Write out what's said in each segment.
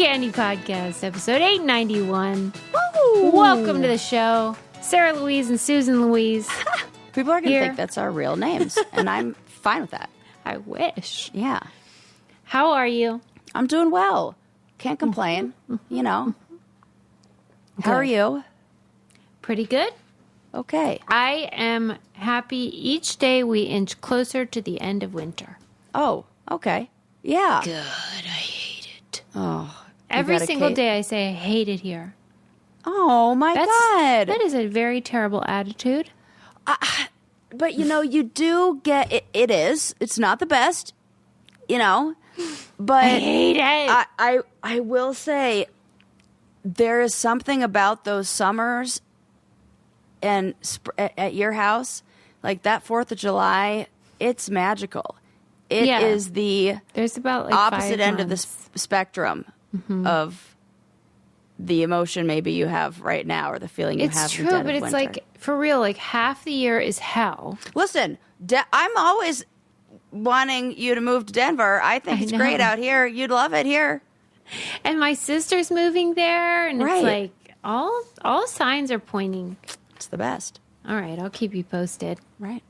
Candy Podcast, episode 891. Woo! Welcome to the show. Sarah Louise and Susan Louise. People are going to think that's our real names, and I'm fine with that. I wish. Yeah. How are you? I'm doing well. Can't complain, you know. How are you? Pretty good. Okay. I am happy each day we inch closer to the end of winter. Oh, okay. Yeah. Good. I hate it. Oh. Every single day I say I hate it here. Oh, my God. That is a very terrible attitude. But, you know, you do get it. It is. It's not the best, you know. But I hate it. I will say there is something about those summers and at your house, like that 4th of July, it's magical. It is there's about like opposite 5 end of the months. spectrum of the emotion maybe you have right now or the feeling you have. It's in the true, dead but of it's winter. like, for real, like half the year is hell. Listen, I'm always wanting you to move to Denver. I think it's great out here. You'd love it here. And my sister's moving there, and Right. it's like all signs are pointing. It's the best. All right, I'll keep you posted. Right.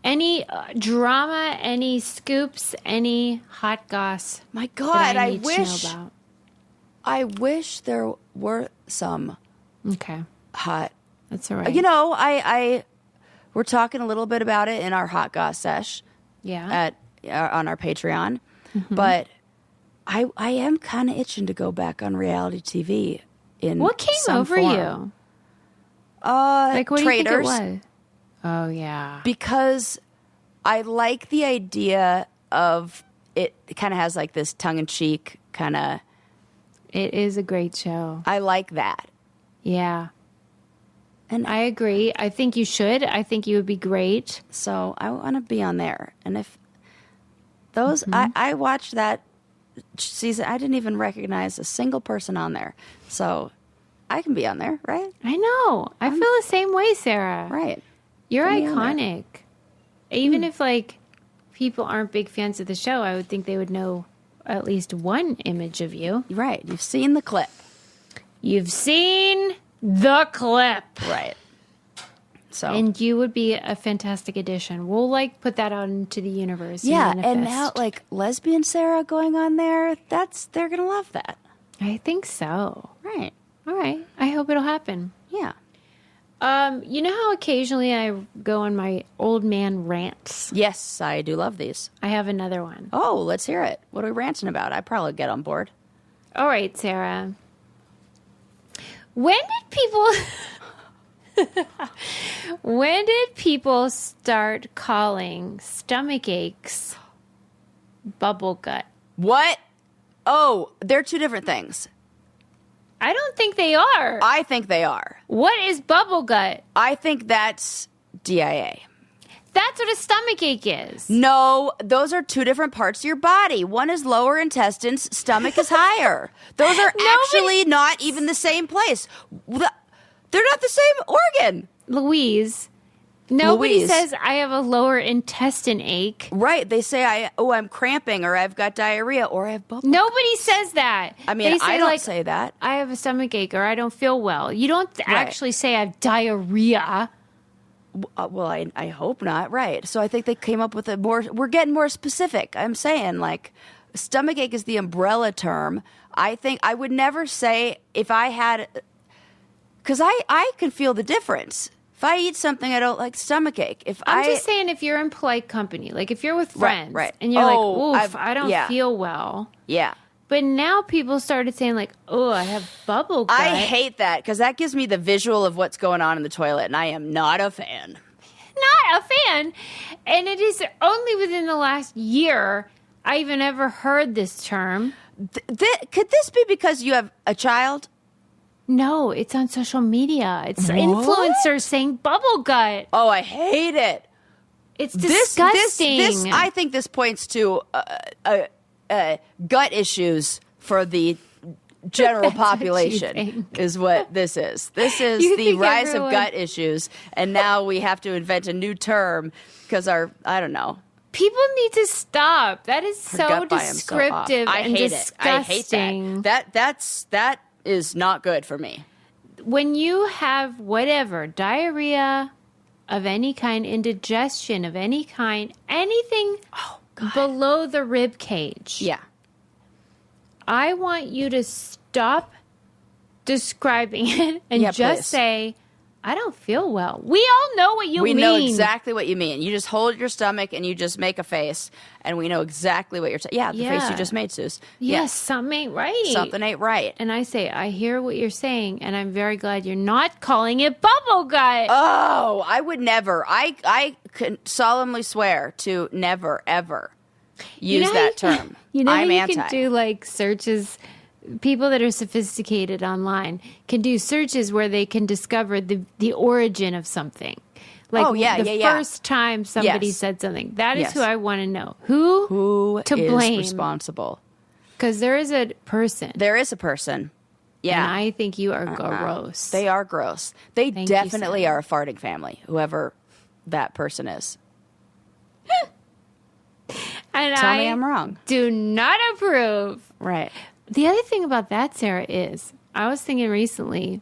Any drama, any scoops, any hot goss? My that God, I need to know about? I wish there were some Okay, hot. that's all right. You know, we're talking a little bit about it in our hot goss sesh yeah. on our Patreon, but I am kind of itching to go back on reality TV. What came some over form. you? Like What Traitors, do you think it was? Oh yeah. because I like the idea of it. Kind of has like this tongue-in-cheek kind of. It is a great show. I like that. Yeah. And I agree. I think you should. I think you would be great. So I want to be on there. And if those, I watched that season, I didn't even recognize a single person on there. So I can be on there, right? I know. I feel the same way, Sarah. Right. You're Put me on there. iconic. Even if like people aren't big fans of the show, I would think they would know at least one image of you. Right. You've seen the clip. You've seen the clip. Right. So. And you would be a fantastic addition. We'll like put that out into the universe. Yeah. Manifest. And now like lesbian Sarah going on there, they're going to love that. I think so. Right. All right. I hope it'll happen. Yeah. You know how occasionally I go on my old man rants? Yes, I do love these. I have another one. Oh, let's hear it. What are we ranting about? I'd probably get on board. All right, Sarah. When did people start calling stomach aches bubble gut? What? Oh, they're two different things. I don't think they are. I think they are. What is bubble gut? I think that's DIA. That's what a stomach ache is. No, those are two different parts of your body. One is lower intestines, stomach is higher. Those are actually not even the same place. They're not the same organ. Louise, nobody says I have a lower intestine ache. Right. They say, I'm cramping, or I've got diarrhea, or I have bubble. Nobody says that. I mean, They say, I don't like, say that. I have a stomach ache or I don't feel well. You don't actually say I have diarrhea. Well, I hope not. Right. So I think they came up with we're getting more specific. I'm saying like stomach ache is the umbrella term. I think I would never say if I had, because I can feel the difference. If I eat something I don't like, stomach ache. I'm just saying if you're in polite company, like if you're with friends right. and you're like, oof, I don't feel well. Yeah. But now people started saying like, oh, I have bubble gut. I hate that because that gives me the visual of what's going on in the toilet, and I am not a fan. Not a fan. And it is only within the last year I even ever heard this term. Could this be because you have a child? No, it's on social media. It's influencers saying bubble gut. Oh, I hate it. It's disgusting. This I think this points to gut issues for the general population is what this is. This is the rise of gut issues, and now we have to invent a new term because I don't know. People need to stop. That is Her so gut biome descriptive so off. I and hate disgusting. it. I hate that. That is not good for me. When you have whatever, diarrhea of any kind, indigestion of any kind, anything below the rib cage. Yeah. I want you to stop describing it and just please. say, I don't feel well. We all know what you mean. We know exactly what you mean. You just hold your stomach and you just make a face, and we know exactly what you're saying. Yeah, the face you just made, Suze. Yes, something ain't right. Something ain't right. And I say, I hear what you're saying, and I'm very glad you're not calling it bubble gut. Oh, I would never. I can solemnly swear to never, ever use that term. You know how I'm you anti. can do like searches. People that are sophisticated online can do searches where they can discover the origin of something. Like the first time somebody said something. That is who I want to know. Who to is blame? Responsible? Because there is a person. There is a person. Yeah. And I think you are gross. They are gross. They Thank definitely you, are a farting family, whoever that person is. And Tell me I'm wrong. Do not approve. Right. The other thing about that, Sarah, is I was thinking recently,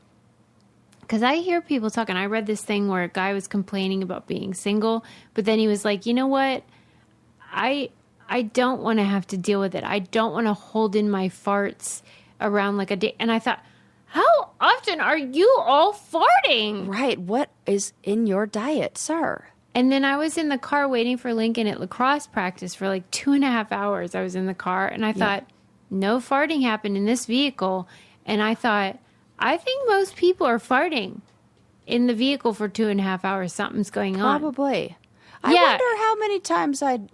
because I hear people talking. I read this thing where a guy was complaining about being single, but then he was like, you know what? I don't want to have to deal with it. I don't want to hold in my farts around like a day. And I thought, how often are you all farting? Right. What is in your diet, sir? And then I was in the car waiting for Lincoln at lacrosse practice for like 2.5 hours. I was in the car and I thought, no farting happened in this vehicle. And I thought, I think most people are farting in the vehicle for 2.5 hours. Something's going on. Probably. I wonder how many times I'm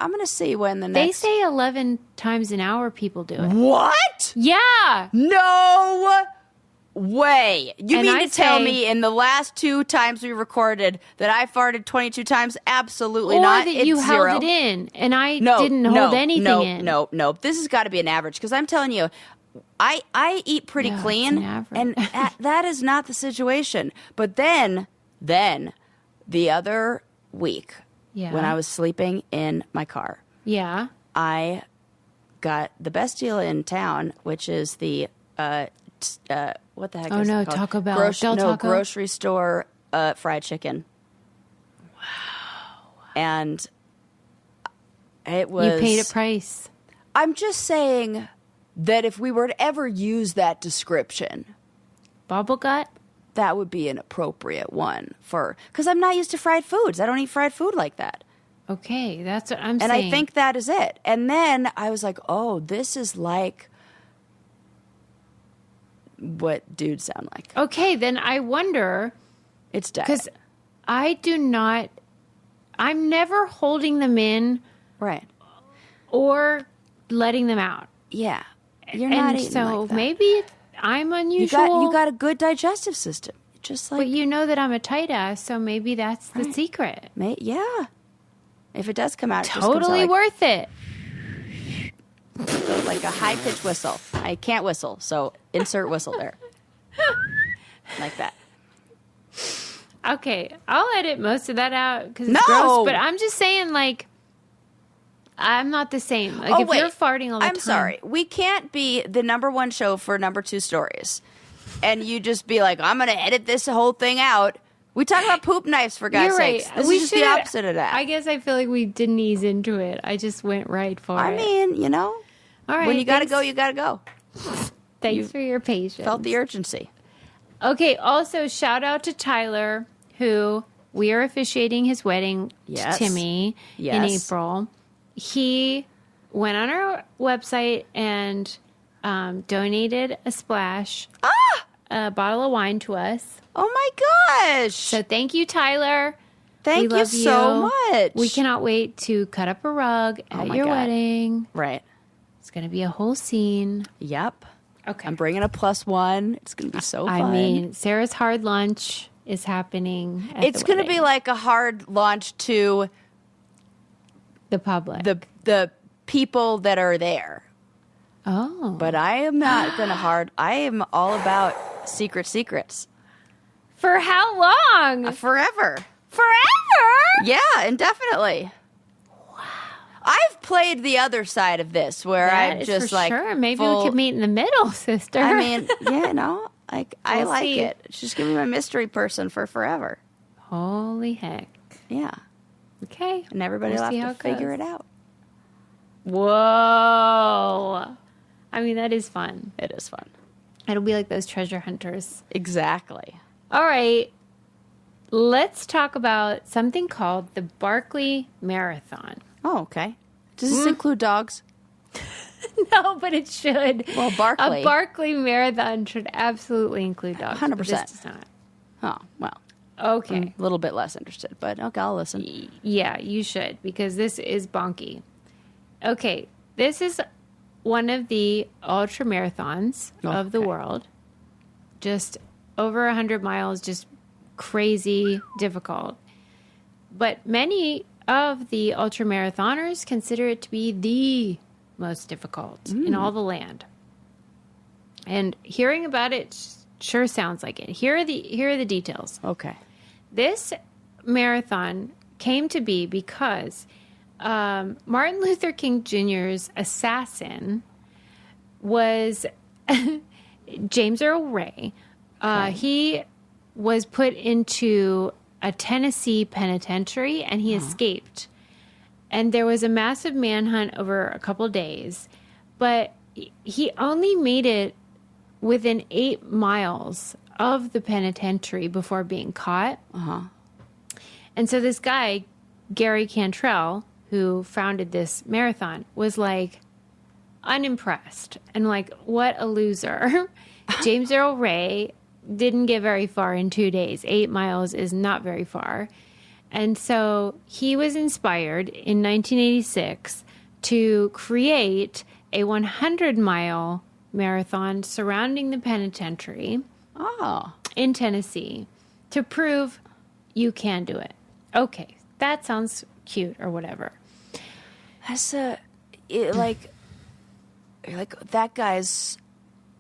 gonna see when the next. They say 11 times an hour people do it. What? Yeah. No way. You And mean I to tell say- me in the last 2 times we recorded that I farted 22 times? Absolutely Or not. that It's you zero. held it in and I didn't hold anything in. No. This has got to be an average because I'm telling you, I eat pretty Yeah, clean, it's an average. and that is not the situation. But then the other week, when I was sleeping in my car, Yeah. I got the best deal in town, which is the what the heck Oh, is no, it called? Taco Bell. Del Taco? Grocery store fried chicken. Wow. And it was... You paid a price. I'm just saying that if we were to ever use that description, Bubble gut? that would be an appropriate one for... Because I'm not used to fried foods. I don't eat fried food like that. Okay, that's what I'm And saying. I think that is it. And then I was like, oh, this is like what dudes sound like. Okay, then I wonder, It's diet. because I'm never holding them in Right. or letting them out. Yeah. You're not And eating so like that. maybe I'm unusual. You got a good digestive system. Just like but you know that I'm a tight ass, so maybe that's the secret. yeah. If it does come out, it just comes out Totally like, worth it. like a high pitched whistle. I can't whistle, so insert whistle there. Like that. Okay, I'll edit most of that out because it's No! gross. But I'm just saying, like, I'm not the same. Like, if you're farting all the time. I'm sorry. We can't be the #1 show for #2 stories. And you just be like, I'm going to edit this whole thing out. We talk about poop knives, for God's You're right. sakes. This is just the should've- opposite of that. I guess I feel like we didn't ease into it. I just went right for it. I mean, you know, all right. when you got to thanks- go, you got to go. Thanks for your patience. Felt the urgency. Okay, also, shout out to Tyler, who we are officiating his wedding Yes. to Timmy in Yes. April. He went on our website and donated a splash, a bottle of wine to us. Oh my gosh. So thank you, Tyler. Thank We you love so much. We cannot wait to cut up a rug at my your God. wedding. Right. It's going to be a whole scene. Yep. Okay. I'm bringing a +1. It's going to be so fun. I mean, Sarah's hard lunch is happening at it's the going to wedding. be like a hard launch to the public. the people that are there. Oh. But I am not going to I am all about secrets. For how long? Forever. Forever? Yeah, indefinitely. I've played the other side of this where That I'm is just for like, sure. Maybe full- we could meet in the middle, sister. I mean, like I We'll like see. it. Just give me my mystery person for forever. Holy heck. Yeah, Okay. and everybody will see have how to figure goes. it out. Whoa. I mean, that is fun. It is fun. It'll be like those treasure hunters. Exactly. All right. Let's talk about something called the Barkley Marathon. Oh, okay. Does this include dogs? No, but it should. Well, Barkley. A Barkley Marathon should absolutely include dogs. 100%. But this does not. Oh, well. Okay. I'm a little bit less interested, but okay, I'll listen. Yeah, you should, because this is bonky. Okay, this is one of the ultra marathons of the Okay. world. Just over 100 miles, just crazy difficult. But many of the ultra marathoners consider it to be the most difficult in all the land. And hearing about it sure sounds like it. Here are the details. Okay. This marathon came to be because Martin Luther King Jr.'s assassin was James Earl Ray. He was put into a Tennessee penitentiary and he escaped. And there was a massive manhunt over a couple days, but he only made it within 8 miles of the penitentiary before being caught. And so this guy, Gary Cantrell, who founded this marathon, was like unimpressed and like, what a loser. James Earl Ray didn't get very far in 2 days. 8 miles is not very far. And so he was inspired in 1986 to create a 100-mile marathon surrounding the penitentiary in Tennessee to prove you can do it. Okay, that sounds cute or whatever. That's like that guy's.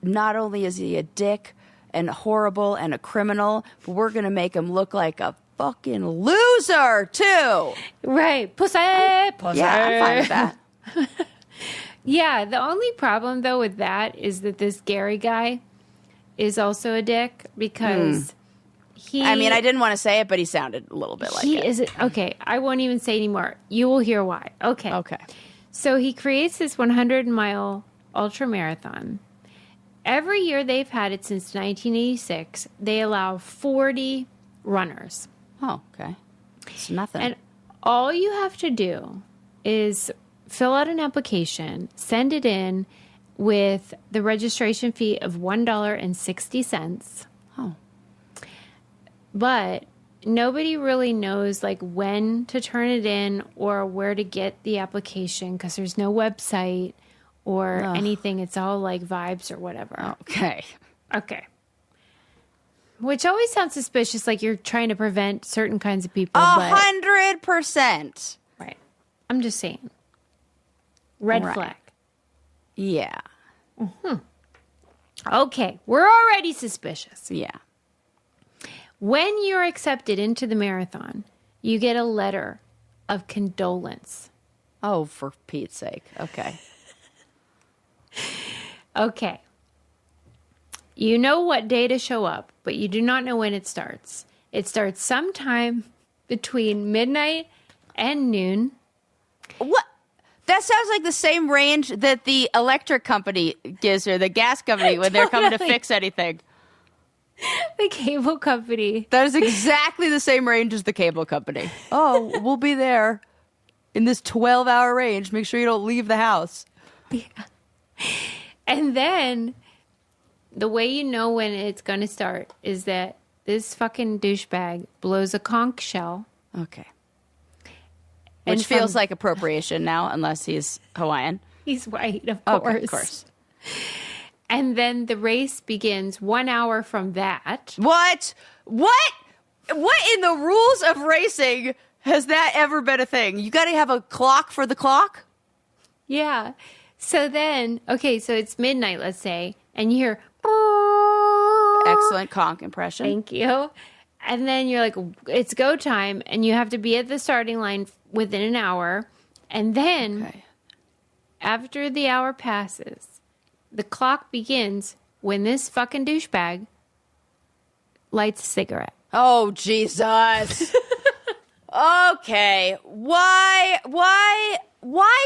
Not only is he a dick and horrible and a criminal, but we're gonna make him look like a fucking loser too. Right, pussy. Yeah, I'm fine with that. Yeah, the only problem though with that is that this Gary guy is also a dick because he. I mean, I didn't want to say it, but he sounded a little bit like he it. is okay. I won't even say anymore. You will hear why. Okay. Okay. So he creates this 100-mile ultra marathon. Every year they've had it since 1986. They allow 40 runners. Oh, okay. It's nothing. And all you have to do is fill out an application, send it in with the registration fee of $1.60. Oh. But nobody really knows like when to turn it in or where to get the application because there's no website or anything. It's all like vibes or whatever. Okay. Okay. Which always sounds suspicious, like you're trying to prevent certain kinds of people. 100%. Right. I'm just saying. Red Right. flag. Yeah. Okay. We're already suspicious. Yeah. When you're accepted into the marathon, you get a letter of condolence. Oh, for Pete's sake. Okay. Okay. You know what day to show up, but you do not know when it starts. It starts sometime between midnight and noon. What? That sounds like the same range that the electric company gives or the gas company when they're coming to Totally. fix anything. The cable company. That is exactly the same range as the cable company. Oh, we'll be there in this 12-hour range. Make sure you don't leave the house. And then the way you know when it's going to start is that this fucking douchebag blows a conch shell. Okay. And Which feels from- like appropriation now, unless he's Hawaiian. He's white, of course. Okay, of course. And then the race begins 1 hour from that. What? What in the rules of racing has that ever been a thing? You got to have a clock for the clock? Yeah. So then, okay, so it's midnight, let's say, and you hear, Excellent conch impression. thank you. And then you're like, it's go time, and you have to be at the starting line within an hour. And then after the hour passes, the clock begins when this fucking douchebag lights a cigarette. Oh, Jesus. Okay. Why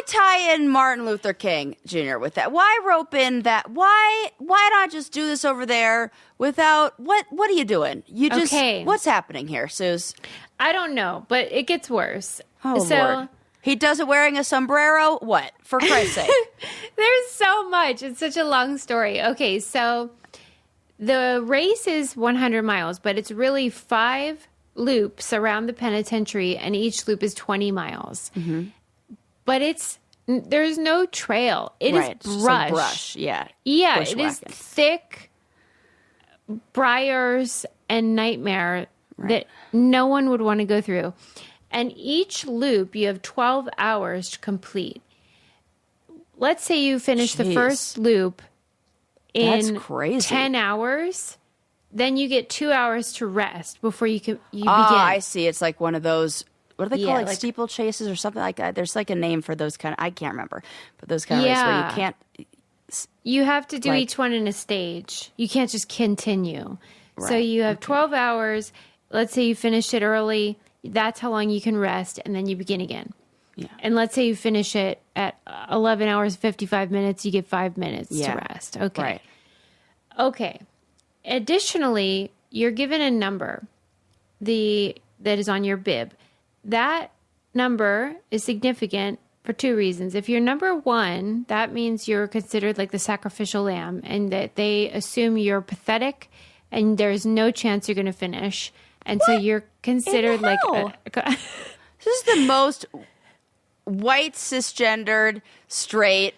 tie in Martin Luther King Jr. with that? Why rope in that? Why not just do this over there without what are you doing? You just what's happening here, Suze? I don't know, but it gets worse. Oh, Lord. He does it wearing a sombrero? What? For Christ's sake. There's so much. It's such a long story. Okay, so the race is 100 miles, but it's really 5 loops around the penitentiary, and each loop is 20 miles. Mm-hmm. But there's no trail. It is brush. Brush, yeah. Yeah, it is thick briars and nightmare that no one would want to go through. And each loop, you have 12 hours to complete. Let's say you finish the first loop in 10 hours. Then you get 2 hours to rest before you begin. I see. It's like one of those, what do they call it? Like steeplechases or something like that. There's like a name for those kind of, I can't remember. But those kind of races where you can't. You have to do each one in a stage. You can't just continue. Right. So you have 12 hours. Let's say you finished it early. That's how long you can rest, and then you begin again. Yeah. And let's say you finish it at 11 hours, 55 minutes. You get 5 minutes to rest. Okay. Right. Okay. Additionally, you're given a number that is on your bib. That number is significant for 2 reasons. If you're number 1, that means you're considered like the sacrificial lamb, and that they assume you're pathetic and there's no chance you're going to finish. And so you're considered like this is the most white, cisgendered, straight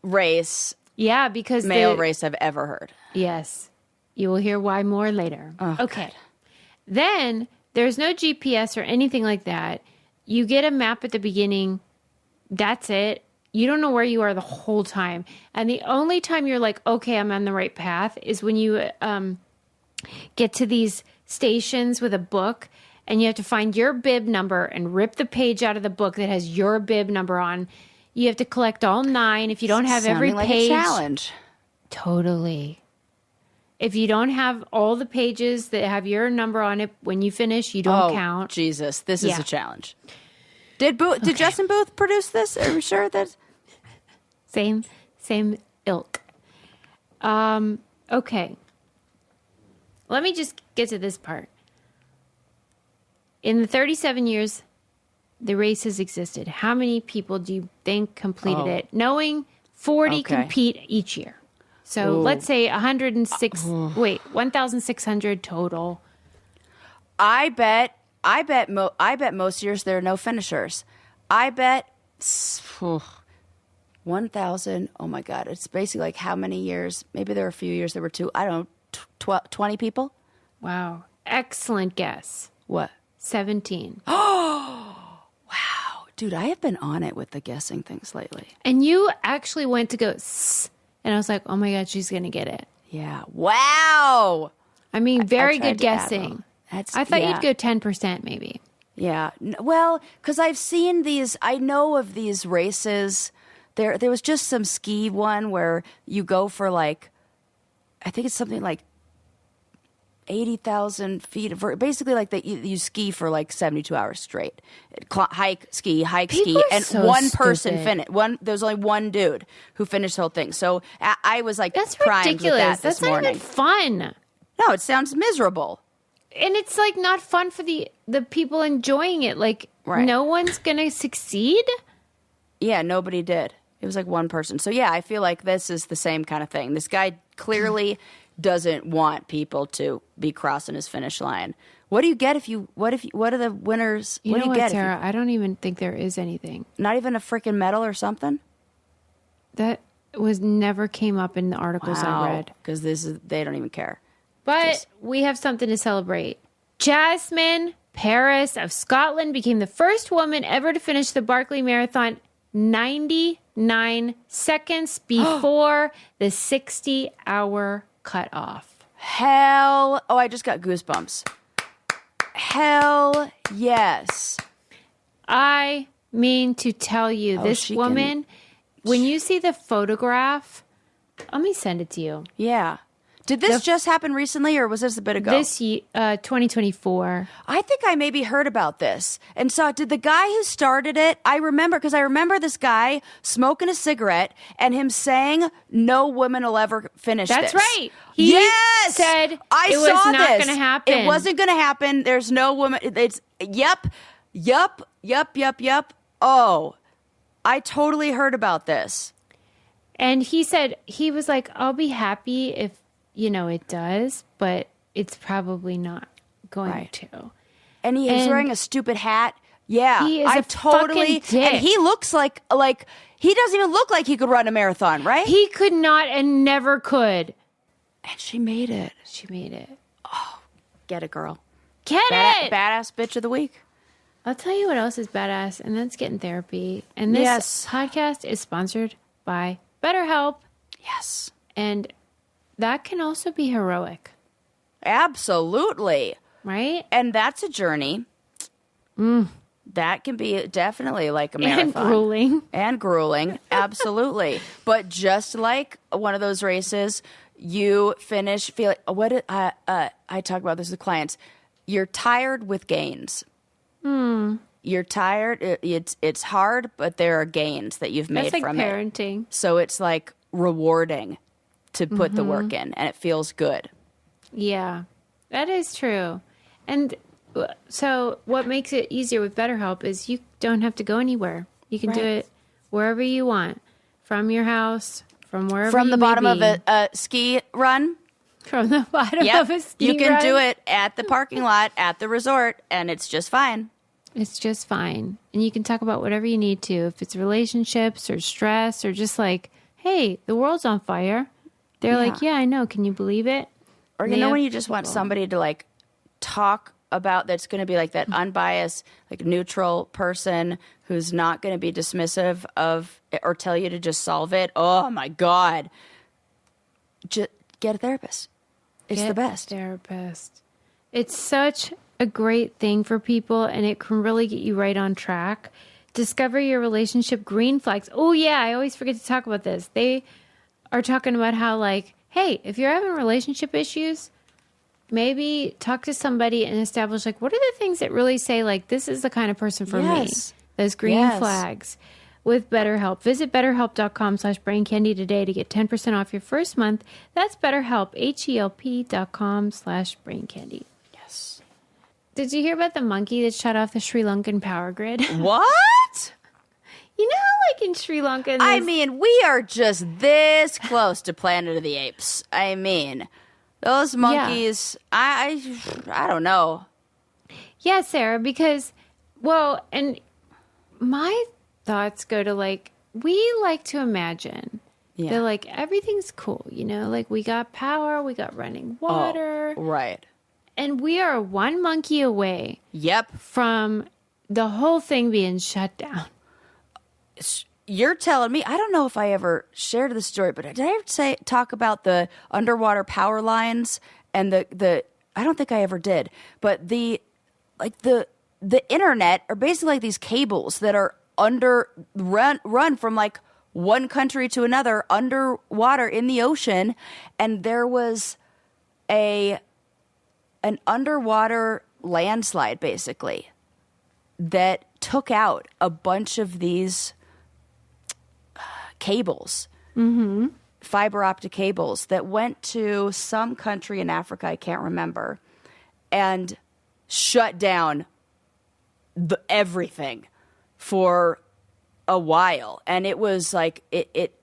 race. Yeah, because male race I've ever heard. Yes. You will hear why more later. Oh, okay. God. Then there's no GPS or anything like that. You get a map at the beginning. That's it. You don't know where you are the whole time. And the only time you're like, okay, I'm on the right path is when you get to these stations with a book, and you have to find your bib number and rip the page out of the book that has your bib number on. You have to collect all 9. If you don't have every like page, a challenge. Totally. If you don't have all the pages that have your number on it when you finish, you don't count. Jesus, this is a challenge. Did Justin Booth produce this? Are we sure that same ilk? Okay. Let me just get to this part. In the 37 years the race has existed, how many people do you think completed it? Knowing 40 compete each year. So let's say 1,600 total. I bet most years there are no finishers. I bet 1,000. Oh my God. It's basically like how many years? Maybe there were a few years there were 2. I don't know. 20 people? Wow. Excellent guess. What? 17. Oh, wow. Dude, I have been on it with the guessing things lately. And you actually went to go, and I was like, oh my God, she's going to get it. Yeah. Wow. I mean, very good guessing. I thought you'd go 10% maybe. Yeah. Well, because I've seen these, I know of these races. There was just some ski one where you go for like, I think it's something like 80,000 feet. Basically, like you ski for like 72 hours straight. Hike, ski, and so one person stupid. finished. There's only one dude who finished the whole thing. So I was like, that's primed ridiculous. with that That's this morning. Not even fun. No, it sounds miserable. And it's like not fun for the people enjoying it. Like no one's gonna succeed. Yeah, nobody did. It was like one person. So yeah, I feel like this is the same kind of thing. This guy clearly doesn't want people to be crossing his finish line. What do you get what are the winners? What do you get? Sarah? I don't even think there is anything. Not even a freaking medal or something? That never came up in the articles I read. Because they don't even care. But we have something to celebrate. Jasmine Paris of Scotland became the first woman ever to finish the Barkley Marathon 99 seconds before the 60-hour cutoff. Hell, I just got goosebumps. Hell yes. I mean to tell you, this woman, when you see the photograph, let me send it to you. Yeah. Did this just happen recently, or was this a bit ago? This 2024. I think I maybe heard about this. And so did the guy who started it, I remember this guy smoking a cigarette and him saying, no woman will ever finish this. That's right. He said it was not going to happen. It wasn't going to happen. There's no woman. It's, yep. Oh, I totally heard about this. And he said, he was like, I'll be happy if, it does, but it's probably not going to. And he is wearing a stupid hat. Yeah, he is fucking dick. And he looks like he doesn't even look like he could run a marathon, right? He could not and never could. And she made it. Oh, get it, girl. Get it. Badass bitch of the week. I'll tell you what else is badass, and that's getting therapy. And this podcast is sponsored by BetterHelp. Yes. And that can also be heroic. Absolutely. Right? And that's a journey. That can be definitely like a marathon. And grueling. Absolutely. But just like one of those races, you finish feeling, I talk about this with clients. You're tired with gains. You're tired. It's hard, but there are gains that you've made from parenting. It. So it's like rewarding to put the work in, and it feels good. Yeah, that is true. And so what makes it easier with BetterHelp is you don't have to go anywhere. You can do it wherever you want, from your house, from wherever from the bottom of a ski run. From the bottom of a ski run. You can run. do it at the parking lot, at the resort, and it's just fine. It's just fine. And you can talk about whatever you need to, if it's relationships or stress or just like, hey, the world's on fire. They're like, yeah, I know. Can you believe it? Or when you just want somebody to like talk about, that's going to be like that unbiased, like neutral person who's not going to be dismissive of or tell you to just solve it. Oh my God. Just get a therapist. It's the best. Therapist. It's such a great thing for people, and it can really get you right on track. Discover your relationship green flags. Oh yeah, I always forget to talk about this. They are talking about how like, hey, if you're having relationship issues, maybe talk to somebody and establish like, what are the things that really say like, this is the kind of person for me? Those green flags. With BetterHelp. Visit BetterHelp.com/BrainCandy today to get 10% off your first month. That's BetterHelp, HELP.com/BrainCandy. Yes. Did you hear about the monkey that shut off the Sri Lankan power grid? What? You know how like in Sri Lanka... I mean, we are just this close to Planet of the Apes. I mean, those monkeys, I don't know. Yeah, Sarah, because, well, and my thoughts go to like, we like to imagine that like everything's cool, like we got power, we got running water. Oh, right. And we are one monkey away. From the whole thing being shut down. You're telling me, I don't know if I ever shared this story, but did I ever talk about the underwater power lines and the I don't think I ever did, but the internet are basically like these cables that are run from like one country to another underwater in the ocean, and there was an underwater landslide basically that took out a bunch of these cables, fiber optic cables that went to some country in Africa, I can't remember, and shut down everything for a while. And it was like, it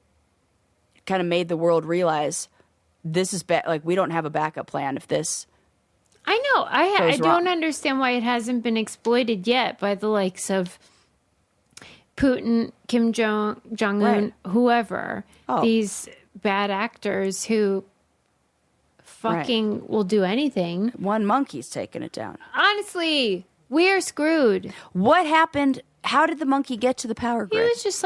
kind of made the world realize this is like, we don't have a backup plan if this. I know. I don't understand why it hasn't been exploited yet by the likes of Putin, Kim Jong-un, whoever. These bad actors who fucking will do anything. One monkey's taking it down. Honestly, we're screwed. What happened? How did the monkey get to the power grid? He was just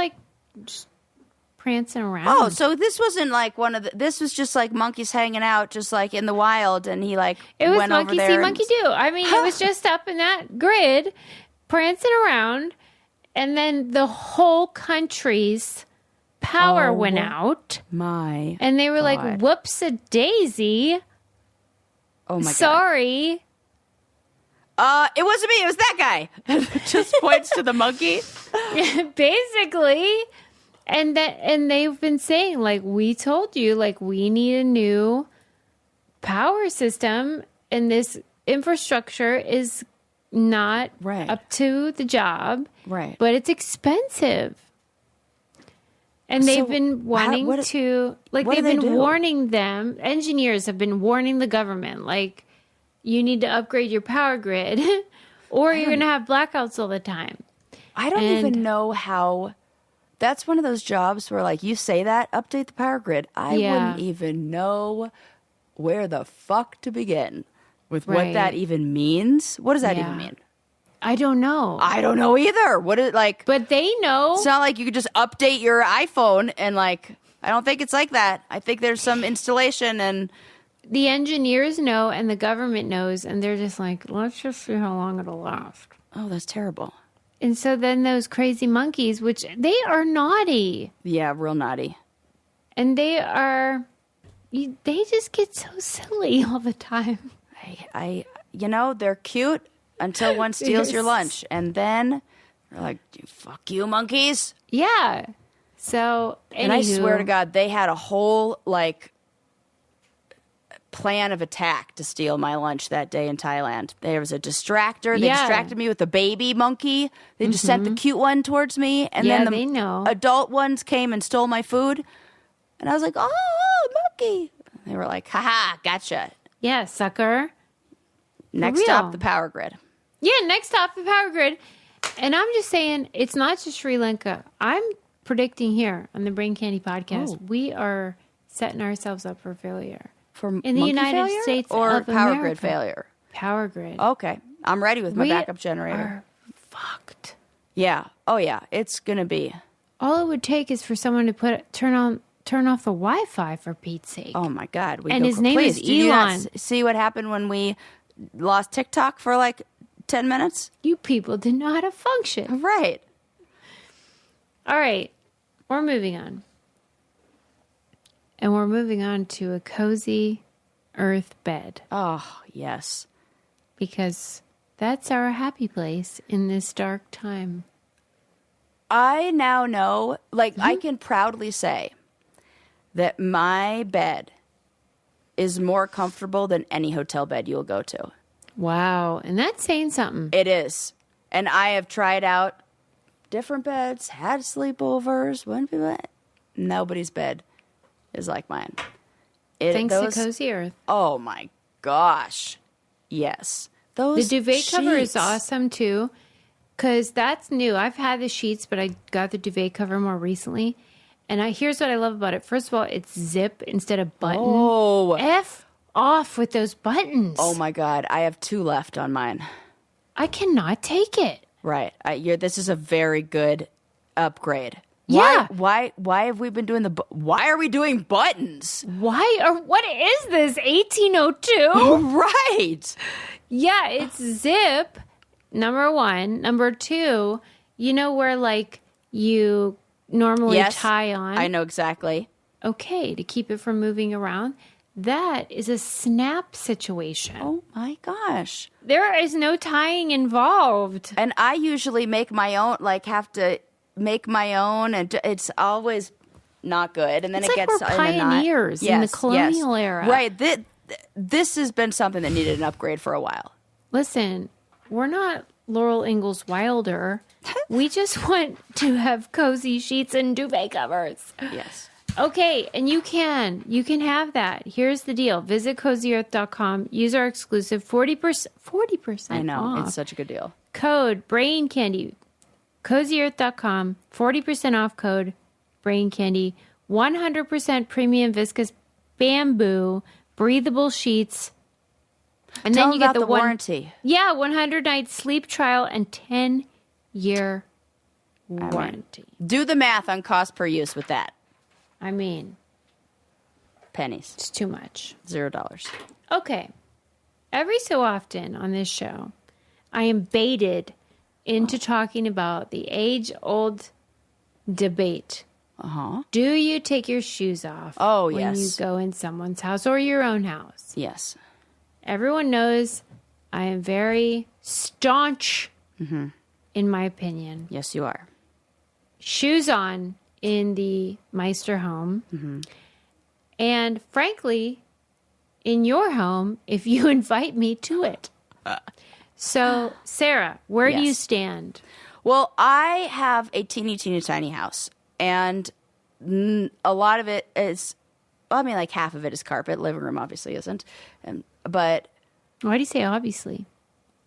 prancing around. Oh, so this wasn't like this was just like monkeys hanging out just like in the wild, and he like it was went monkey over there see, monkey do. I mean, it was just up in that grid, prancing around, and then the whole country's power went out. My And they were God. like, whoops-a-daisy. Oh, my God. Sorry. It wasn't me. It was that guy. Just points to the monkey. Basically. And they've been saying, like, we told you, like, we need a new power system, and this infrastructure is not Right. up to the job. Right. But it's expensive. And So they've been wanting what to, like, what do they've they been do? warning them. Engineers have been warning the government, like, you need to upgrade your power grid or you're going to have blackouts all the time. I don't And- even know how. That's one of those jobs where, like, you say that, update the power grid. I Yeah. wouldn't even know where the fuck to begin with what Right. that even means. What does that Yeah. even mean? I don't know. I don't know either. What is like? But they know. It's not like you could just update your iPhone and like. I don't think it's like that. I think there's some installation and. The engineers know and the government knows, and they're just like, let's just see how long it'll last. Oh, that's terrible. And so then those crazy monkeys, which they are naughty, Yeah, real naughty. and they just get so silly all the time. You know, they're cute until one steals your Yes. lunch, and then they're like, "Fuck you, monkeys!" Yeah. So, And I anywho, swear to God, they had a whole like plan of attack to steal my lunch that day in Thailand. There was a distractor. They Yeah. distracted me with the baby monkey. They just sent the cute one towards me, and Yeah, then the they know. adult ones came and stole my food. And I was like, "Oh, monkey!" They were like, "Haha, gotcha." Yeah, sucker. Next real. stop, the power grid. Yeah, next stop, the power grid. And I'm just saying, it's not just Sri Lanka. I'm predicting here on the Brain Candy podcast, Oh. we are setting ourselves up for failure. For In the monkey United failure States or of power America. grid failure. Power grid. Okay, I'm ready with my We backup generator. are fucked. Yeah. Oh yeah, it's gonna be. All it would take is for someone to turn off the Wi-Fi, for Pete's sake. Oh my God. And his name please, is did you not Elon. see what happened when we lost TikTok for like 10 minutes? You people didn't know how to function. Right. All right, we're moving on. And we're moving on to a cozy earth bed, Oh yes. because that's our happy place in this dark time. I now know, like, Mm-hmm. I can proudly say that my bed is more comfortable than any hotel bed you'll go to. Wow, and that's saying something. It is. And I have tried out different beds, had sleepovers, when people, nobody's bed is like mine. Thanks to Cozy Earth. Oh my gosh. Yes. The Those duvet cover is sheets. awesome too, because that's new. I've had the sheets, but I got the duvet cover more recently. And here's what I love about it. First of all, it's zip instead of button. Oh. F off with those buttons. Oh my God. I have 2 left on mine. I cannot take it. Right. This is a very good upgrade. Yeah. Why have we been doing why are we doing buttons? What is this? 1802? Right. Yeah, it's zip. Number one. Number two, you know where like you normally Yes. tie on. I know exactly. Okay, to keep it from moving around. That is a snap situation. Oh my gosh. There is no tying involved. And I usually make my own, like have to make my own, and it's always not good. And then It's it like gets we're in a knot. pioneers in the colonial era. Right. This has been something that needed an upgrade for a while. Listen, we're not Laurel Ingalls Wilder. We just want to have cozy sheets and duvet covers. Yes. Okay, and you can have that. Here's the deal. Visit cozyearth.com. Use our exclusive 40% I know. off. It's such a good deal. Code Brain Candy. Cozyearth.com. 40% off code Brain Candy. 100% premium viscous bamboo breathable sheets. And Tell then them you get about the the warranty. 100-night sleep trial and 10-year warranty. Do the math on cost per use with that. I mean, Pennies. it's too much. $0. Okay. Every so often on this show, I am baited into talking about the age-old debate. Uh-huh. Do you take your shoes off Oh, when yes. you go in someone's house or your own house? Yes. Everyone knows I am very staunch in my opinion. Yes, you are. Shoes on in the Meister home. And frankly, in your home, if you invite me to it. So, Sarah, where do you Yes. stand? Well, I have a teeny tiny house, and a lot of it is, well, I mean, like half of it is carpet. Living room obviously isn't. But, Why do you say obviously?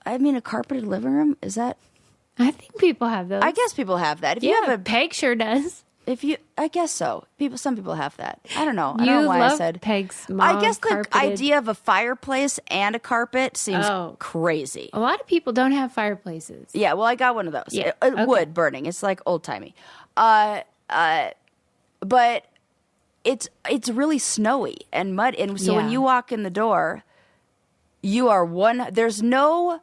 I mean, a carpeted living room, is that? I think people have those. I guess people have that. If yeah, you have a, Peg sure does. I guess so. Some people have that. I don't know. I You don't know why love I said. Peg's mom I guess the carpeted. idea of a fireplace and a carpet seems crazy. A lot of people don't have fireplaces. Yeah, well, I got one of those. Yeah, Okay. Wood burning. It's like old timey. But it's really snowy and mud, and so when Yeah. you walk in the door, you are there's no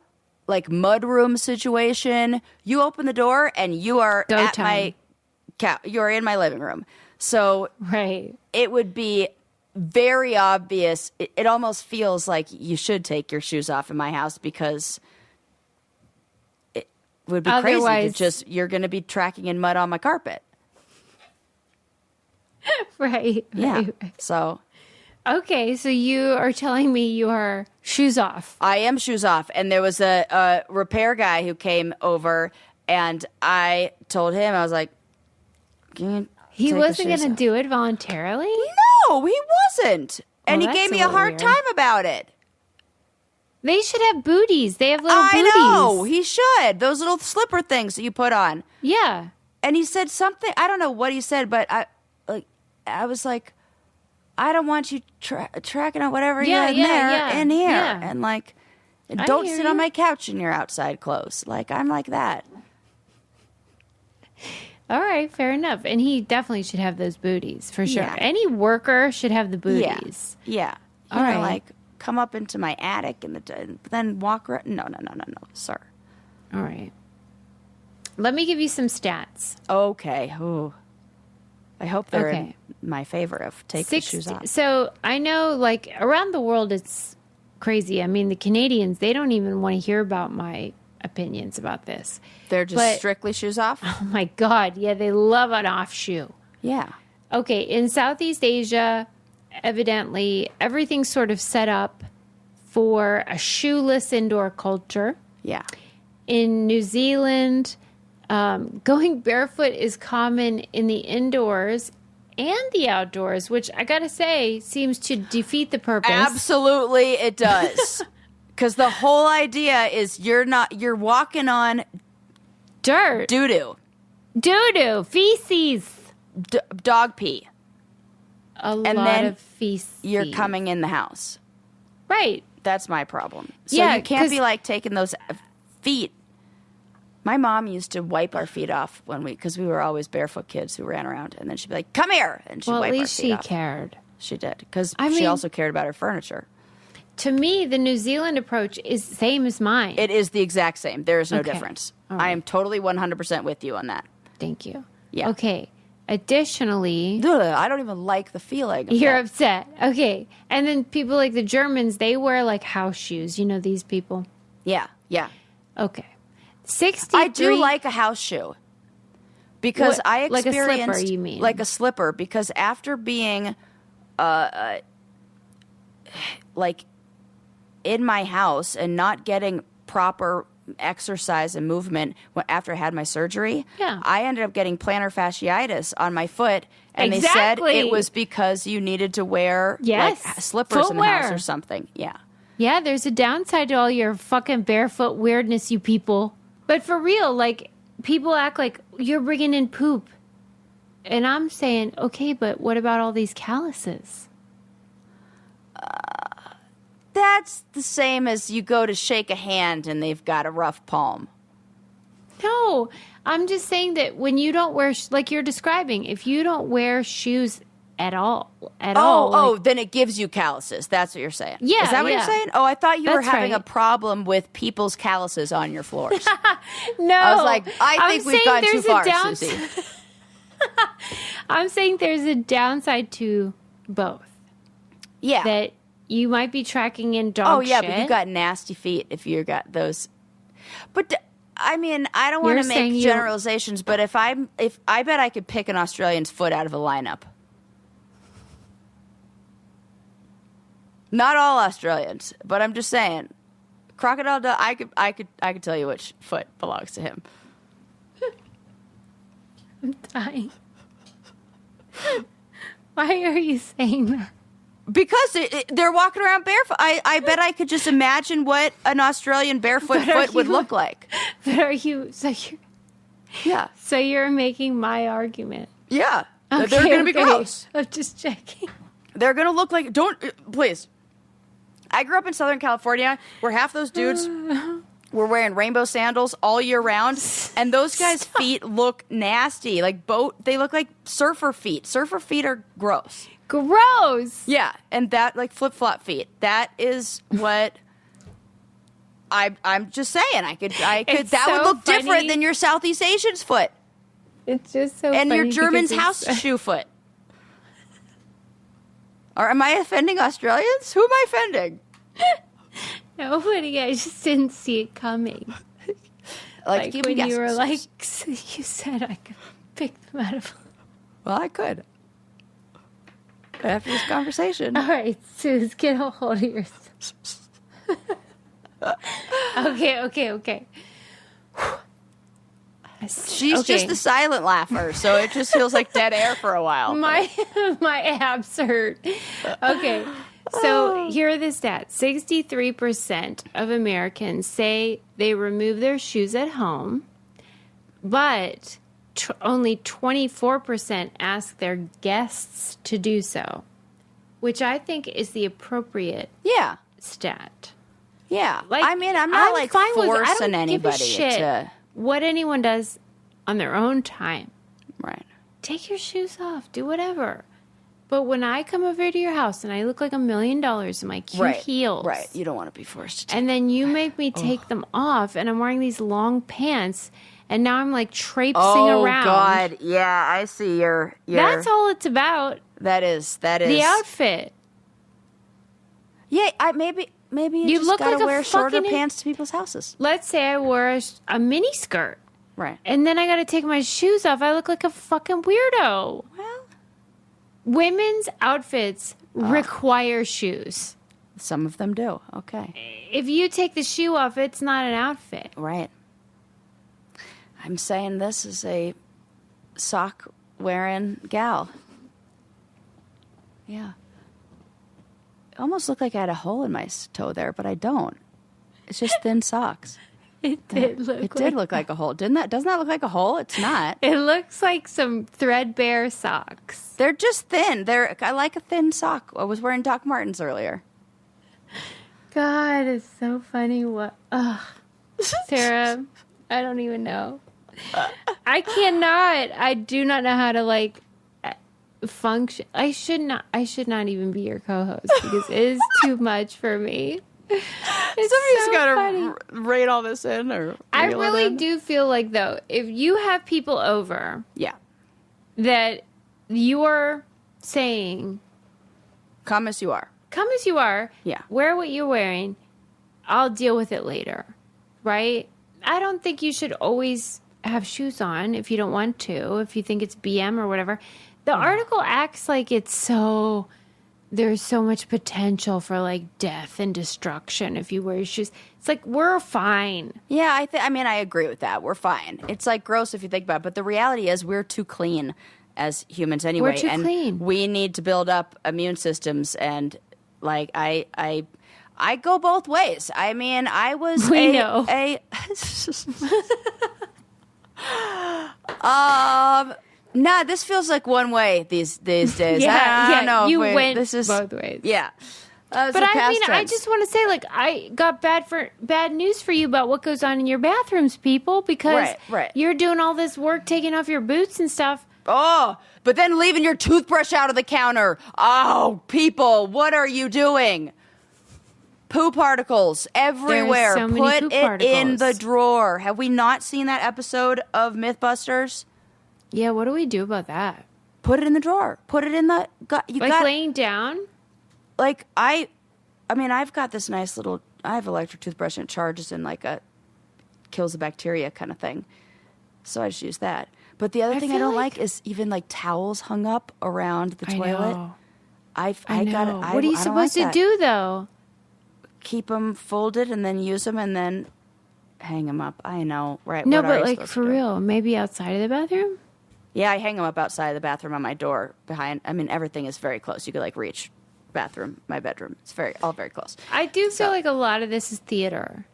like mud room situation. You open the door and you are Go at time. my couch. You're in my living room. So Right. it would be very obvious. It almost feels like you should take your shoes off in my house because it would be crazy Otherwise- to just, you're going to be tracking in mud on my carpet. Right. Yeah. Right. So Okay, so you are telling me you are shoes off. I am shoes off. And there was a repair guy who came over, and I told him, I was like, "Can you He take the wasn't shoes going to off?" do it voluntarily? No, he wasn't. And Well, he gave that's me a a hard little weird. time about it. They should have booties. They have little I booties. know. He should. Those little slipper things that you put on. Yeah. And he said something, I don't know what he said, but I was like, I don't want you tracking on whatever Yeah, you're in yeah, there yeah, in here. yeah. And like, I don't hear sit you. on my couch in your outside clothes. Like, I'm like that. All right, fair enough. And he definitely should have those booties for sure. Yeah. Any worker should have the booties. Yeah. All You know, right. like, come up into my attic and then walk around. No, sir. All right. Let me give you some stats. Okay. Ooh. I hope they're in Okay. my favor of take the shoes off. So I know, like, around the world, it's crazy. I mean, the Canadians, they don't even want to hear about my opinions about this. They're just But- strictly shoes off? Oh my God. Yeah, they love an off shoe. Yeah. Okay, in Southeast Asia, evidently, everything's sort of set up for a shoeless indoor culture. Yeah. In New Zealand, going barefoot is common in the indoors and the outdoors, which I gotta say seems to defeat the purpose. Absolutely, it does. Because the whole idea is you're walking on Dirt, doo-doo, doo-doo, feces, dog pee. a And lot then of feces. You're coming in the house. right. That's my problem. So Yeah, you can't 'cause- be like taking those feet. My mom used to wipe our feet off because we were always barefoot kids who ran around, and then she'd be like, "Come here," and she'd Well, wipe at our least feet she off. cared. She did because I she mean- also cared about her furniture. To me, the New Zealand approach is the same as mine. It is the exact same. There is no Okay. difference. All I right. am totally 100% with you on that. Thank you. Yeah. Okay. Additionally, Ugh, I don't even like the feeling. Of you're that. upset. Okay. And then people like the Germans, they wear like house shoes. You know these people? Yeah, yeah. Okay. 63. I do like a house shoe because What, I like a slipper, experienced you mean? like a slipper because after being like in my house and not getting proper exercise and movement after I had my surgery, Yeah. I ended up getting plantar fasciitis on my foot, and they Exactly. said it was because you needed to wear Yes. like slippers in the house Footwear. or something. Yeah. Yeah, there's a downside to all your fucking barefoot weirdness, you people. But for real, like, people act like you're bringing in poop. And I'm saying, okay, but what about all these calluses? That's the same as you go to shake a hand and they've got a rough palm. No, I'm just saying that when you don't wear, like you're describing, if you don't wear shoes at all. Like, Then it gives you calluses. That's what you're saying. Yeah, Is that what you're saying? Oh, I thought you were That's having right. a problem with people's calluses on your floors. no. I was like, I think we've gone too far, Susie. I'm saying there's a downside to both. Yeah. That you might be tracking in dog shit. But you got nasty feet if you got those. But I mean, I don't want You're to saying make generalizations, but if I bet I could pick an Australian's foot out of a lineup. Not all Australians, but I'm just saying, crocodile. I could tell you which foot belongs to him. I'm dying. Why are you saying that? Because they're walking around barefoot. I bet I could just imagine what an Australian barefoot foot would look like. But are you? Yeah. So you're making my argument. Yeah. Okay, They're going to be gross. I'm just checking. They're going to look like... Please. I grew up in Southern California where half those dudes were wearing rainbow sandals all year round. And those guys' feet look nasty. They look like surfer feet. Surfer feet are gross. Gross. Yeah. And that, like flip-flop feet. That is what... I'm just saying. It's that would so look different funny. than your Southeast Asian's foot. It's just so And funny your German's because house shoe foot. Or am I offending Australians? Who am I offending? Nobody. I just didn't see it coming. Like give me when you were guesses. like, you said I could pick them out of. Well, I could. After this conversation. All right, Suze, get a hold of yourself. Okay. She's just the silent laugher, so it just feels like dead air for a while. My abs hurt. Okay, so here are the stats. 63% of Americans say they remove their shoes at home, but only 24% ask their guests to do so, which I think is the appropriate stat. Yeah. Like, I mean, I'm not fine with it. I forcing don't give a anybody shit to... what anyone does on their own time. Right. Take your shoes off. Do whatever. But when I come over to your house and I look like $1 million in my cute heels. Right. You don't want to be forced to take And then you make me take them off and I'm wearing these long pants and now I'm like traipsing around. Oh, God. Yeah, I see your... That's all it's about. That is... The outfit. Yeah, maybe you just look gotta like a wear shorter fucking- pants to people's houses. Let's say I wore a mini skirt. Right. And then I got to take my shoes off. I look like a fucking weirdo. Well, Women's outfits require shoes. some of them do. Okay. If you take the shoe off, it's not an outfit. Right. I'm saying this is a sock-wearing gal. Yeah. It almost looked like I had a hole in my toe there, but I don't. It's just thin socks. It did look like a hole. Doesn't that look like a hole? It's not. It looks like some threadbare socks. They're just thin. I like a thin sock. I was wearing Doc Martens earlier. God, it's so funny. Sarah, I don't even know. I do not know how to function. I should not even be your co-host because it is too much for me. Somebody's got to rate all this in, or I really do feel like, though, if you have people over, that you're saying, come as you are, wear what you're wearing, I'll deal with it later, right? I don't think you should always have shoes on if you don't want to, if you think it's BM or whatever. The article acts like there's so much potential for death and destruction if you wear shoes. It's like, we're fine. Yeah, I agree with that. We're fine. It's gross if you think about it, but the reality is we're too clean as humans anyway. We're too clean. We need to build up immune systems, and I go both ways. I mean, I was Nah, this feels like one way these days. I don't know. You went both ways. Yeah. But I just want to say, I got bad news for you about what goes on in your bathrooms, people, because right. you're doing all this work taking off your boots and stuff. but then leaving your toothbrush out of the counter. Oh, people, what are you doing? Poo particles everywhere. So many Put poo it particles. in the drawer. Have we not seen that episode of Mythbusters? Yeah, what do we do about that? Put it in the drawer. Put it in the... Laying down? Like, I mean, I've got this nice little... I have an electric toothbrush and it charges in like a... kills the bacteria kind of thing. So I just use that. But the other thing I don't like is even like towels hung up around the toilet. Know. I know. got. What are you supposed to do though? Keep them folded and then use them and then hang them up. I know, right? No, what are but you like supposed for to do? real, maybe outside of the bathroom. Yeah, I hang them up outside the bathroom on my door behind. I mean, everything is very close. You could like reach bathroom, my bedroom. It's all very close. I do feel like a lot of this is theater.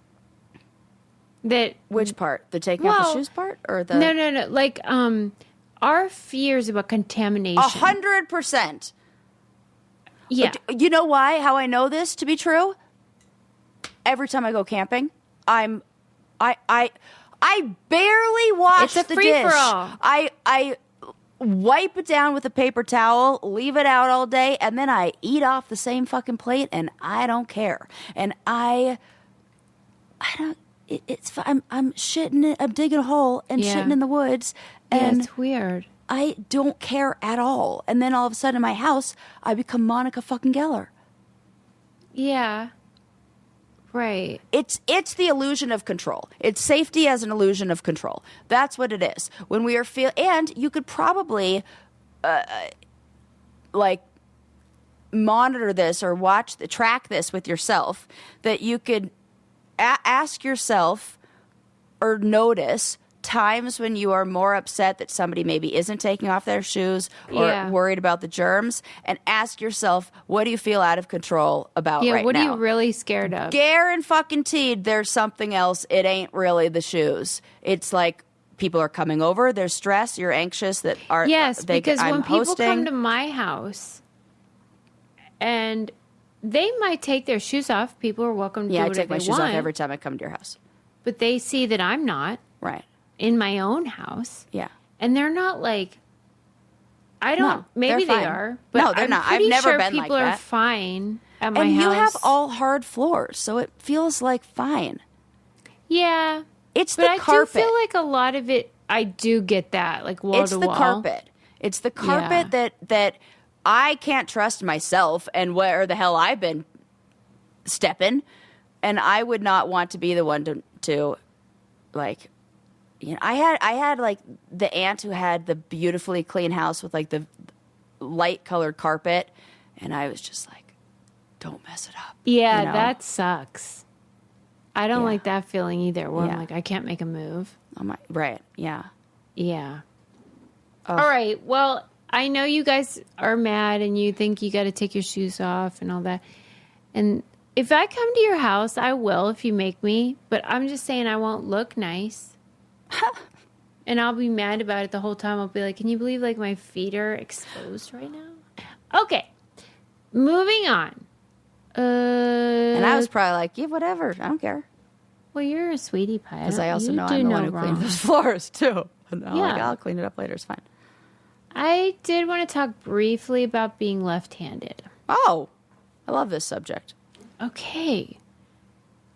That Which part? The taking off the shoes part, or the no. Like our fears about contamination. 100%. Yeah. You know why? How I know this to be true? Every time I go camping, I barely wash It's a the free-for-all. dish. I wipe it down with a paper towel, leave it out all day, and then I eat off the same fucking plate, and I don't care. And I don't. It's fine. I'm shitting. I'm digging a hole and Yeah. shitting in the woods, Yeah, and it's weird. I don't care at all. And then all of a sudden in my house, I become Monica fucking Geller. Yeah. Right. It's the illusion of control. It's safety as an illusion of control. That's what it is. When we are and you could probably like monitor this or track this with yourself, that you could ask yourself or notice times when you are more upset that somebody maybe isn't taking off their shoes or worried about the germs, and ask yourself, what do you feel out of control about right now? Yeah, what are you really scared of? Guaranteed there's something else. It ain't really the shoes. It's like people are coming over, there's stress, you're anxious that are because I'm when people hosting. come to my house and they might take their shoes off, people are welcome to do I whatever take my they shoes want, off every time I come to your house. but they see that I'm not Right. in my own house. Yeah. And they're not like, I don't, No, maybe they're they fine. are, but No, they're I'm not. I've pretty never sure been like people are that. fine at my And house. you have all hard floors, so it feels like fine. Yeah. It's But the I carpet. do feel like a lot of it, I do get that, like wall It's to the wall. carpet. It's the carpet that I can't trust myself and where the hell I've been stepping, and I would not want to be the one to like, you know, I had like the aunt who had the beautifully clean house with like the light colored carpet, and I was just like, don't mess it up. Yeah, you know? that sucks. I don't Yeah. like that feeling either, where Yeah. I'm like, I can't make a move. Right. Yeah. Yeah. All right. Well, I know you guys are mad and you think you got to take your shoes off and all that. And if I come to your house, I will if you make me. But I'm just saying I won't look nice. And I'll be mad about it the whole time. I'll be like, can you believe like my feet are exposed right now? Okay. Moving on. And I was probably like, yeah, whatever. I don't care. Well, you're a sweetie pie. Because I also you know do I'm the no one who wrong. cleaned those floors, too. And I'm like, Yeah. I'll clean it up later. It's fine. I did want to talk briefly about being left-handed. Oh, I love this subject. Okay.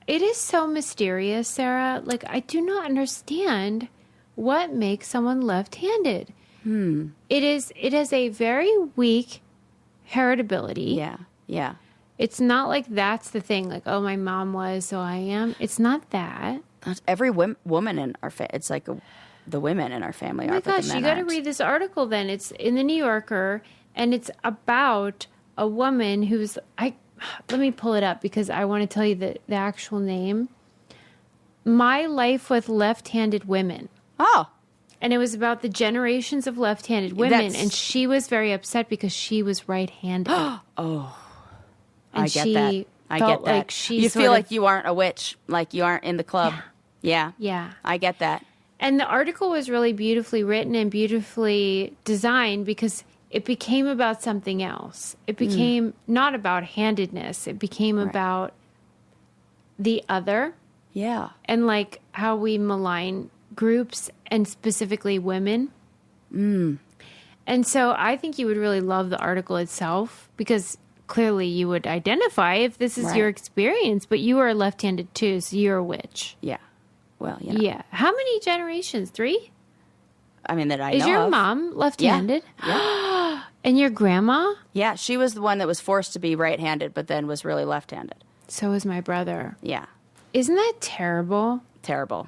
It is so mysterious, Sarah. Like, I do not understand what makes someone left-handed. It is a very weak heritability. Yeah. Yeah. It's not like that's the thing. Like, oh, my mom was, so I am. It's not that. Every woman in our it's like the women in our family Oh my are, but gosh, the men you got to aren't. read this article then. It's in the New Yorker, and it's about a woman who's, let me pull it up because I want to tell you the actual name. My Life with Left-Handed Women. Oh, And it was about the generations of left-handed women, That's- and she was very upset because she was right-handed. I get that. I felt get that. like she you sort feel of- like you aren't a witch, like you aren't in the club. Yeah. Yeah. I get that. And the article was really beautifully written and beautifully designed because it became about something else. It became not about handedness. It became about the other Yeah. and like how we malign groups and specifically women. And so I think you would really love the article itself because clearly you would identify if this is your experience, but you are left-handed too, so you're a witch. Yeah. Well, you know. Yeah. How many generations? 3? I mean, that I Is know your of. mom left-handed? Yeah. And your grandma? Yeah, she was the one that was forced to be right-handed, but then was really left-handed. So is my brother. Yeah. Isn't that terrible? Terrible.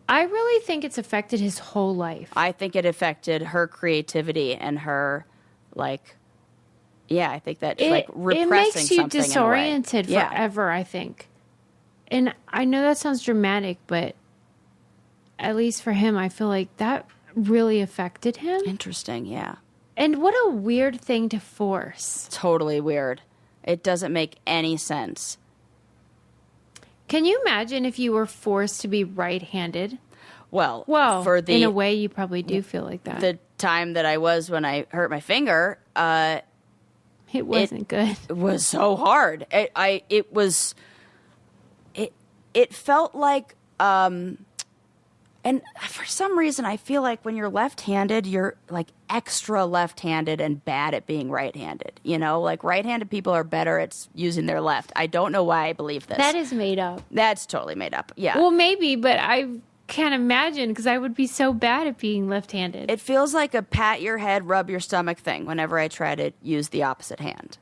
I really think it's affected his whole life. I think it affected her creativity and her, like, yeah, I think that, like, repressing it makes you something disoriented in a way. forever, I think. And I know that sounds dramatic, but at least for him, I feel like that really affected him. Interesting, yeah. And what a weird thing to force. Totally weird. It doesn't make any sense. Can you imagine if you were forced to be right-handed? Well, Well, in a way, you probably do feel like that. the time that I was when I hurt my finger, It wasn't good. it was so hard. It felt like, and for some reason, I feel like when you're left-handed, you're like extra left-handed and bad at being right-handed. You know, like right-handed people are better at using their left. I don't know why I believe this. That is made up. That's totally made up. Yeah. Well, maybe, but I can't imagine because I would be so bad at being left-handed. It feels like a pat your head, rub your stomach thing whenever I try to use the opposite hand.